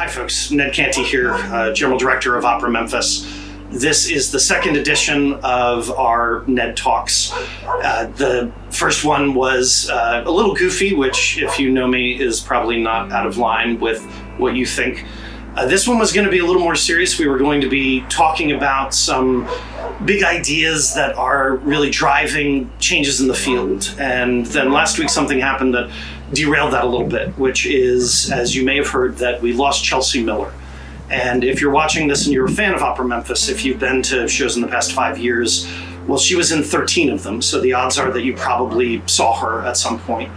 Hi folks, Ned Canty here, General Director of Opera Memphis. This is the second edition of our Ned Talks. The first one was a little goofy, which if you know me is probably not out of line with what you think. This one was going to be a little more serious. We were going to be talking about some big ideas that are really driving changes in the field. And then last week something happened that derailed that a little bit, which is, as you may have heard, that we lost Chelsea Miller. And if you're watching this and you're a fan of Opera Memphis, if you've been to shows in the past 5 years, well, she was in 13 of them. So the odds are that you probably saw her at some point.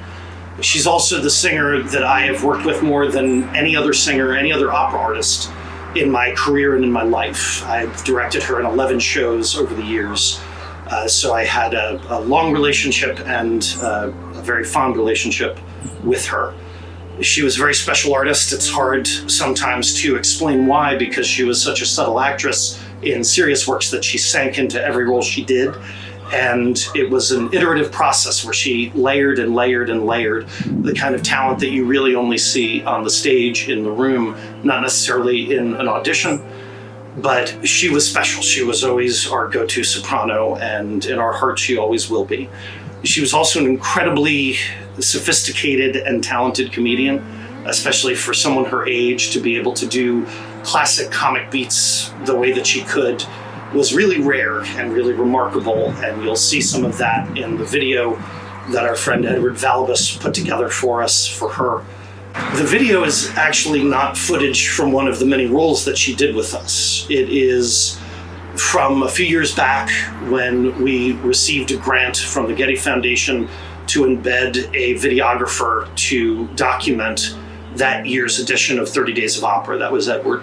She's also the singer that I have worked with more than any other singer, any other opera artist in my career and in my life. I've directed her in 11 shows over the years. So I had a long relationship and a very fond relationship with her. She was a very special artist. It's hard sometimes to explain why, because she was such a subtle actress in serious works that she sank into every role she did. And it was an iterative process where she layered and layered and layered the kind of talent that you really only see on the stage, in the room, not necessarily in an audition. But she was special. She was always our go-to soprano, and in our hearts she always will be. She was also an incredibly sophisticated and talented comedian, especially for someone her age to be able to do classic comic beats the way that she could was really rare and really remarkable, and you'll see some of that in the video that our friend Edward Valibus put together for us for her. The video is actually not footage from one of the many roles that she did with us. It is from a few years back when we received a grant from the Getty Foundation to embed a videographer to document that year's edition of 30 Days of Opera. That was Edward.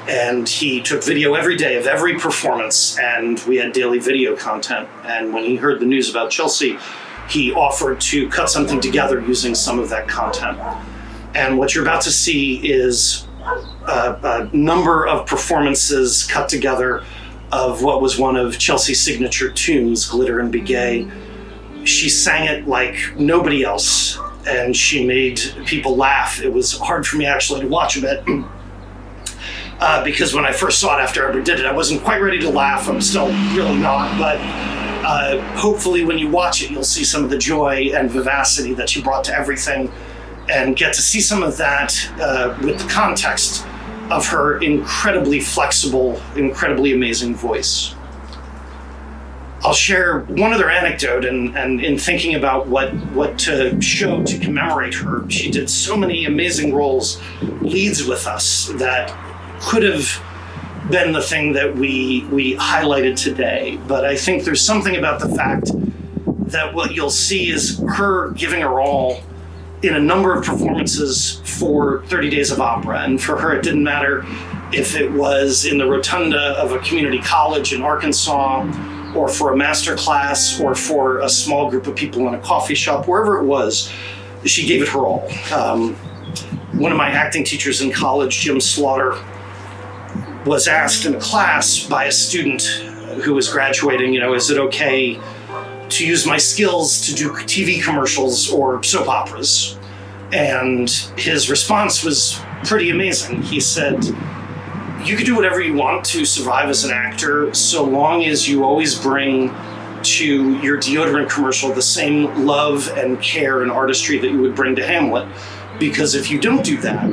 And he took video every day of every performance, and we had daily video content. And when he heard the news about Chelsea, he offered to cut something together using some of that content. And what you're about to see is a number of performances cut together of what was one of Chelsea's signature tunes, Glitter and Be Gay. She sang it like nobody else, and she made people laugh. It was hard for me actually to watch a bit. Because when I first saw it after I ever did it, I wasn't quite ready to laugh. I'm still really not, but hopefully when you watch it, you'll see some of the joy and vivacity that she brought to everything, and get to see some of that with the context of her incredibly flexible, incredibly amazing voice. I'll share one other anecdote, and in thinking about what to show to commemorate her, she did so many amazing roles, leads with us, that could have been the thing that we highlighted today. But I think there's something about the fact that what you'll see is her giving her all in a number of performances for 30 Days of Opera. And for her, it didn't matter if it was in the rotunda of a community college in Arkansas, or for a master class, or for a small group of people in a coffee shop, wherever it was, she gave it her all. One of my acting teachers in college, Jim Slaughter, was asked in a class by a student who was graduating, is it okay to use my skills to do TV commercials or soap operas? And his response was pretty amazing. He said, you can do whatever you want to survive as an actor, so long as you always bring to your deodorant commercial the same love and care and artistry that you would bring to Hamlet. Because if you don't do that,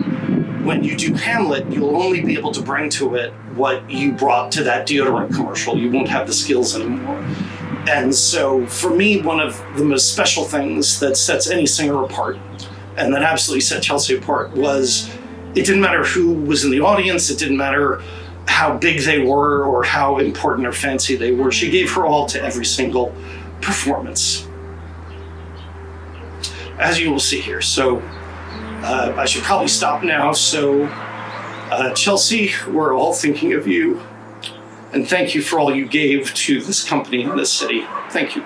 when you do Hamlet, you'll only be able to bring to it what you brought to that deodorant commercial. You won't have the skills anymore. And so for me, one of the most special things that sets any singer apart, and that absolutely set Chelsea apart, was it didn't matter who was in the audience, it didn't matter how big they were or how important or fancy they were. She gave her all to every single performance, as you will see here. So I should probably stop now. So Chelsea, we're all thinking of you, and thank you for all you gave to this company and this city. Thank you.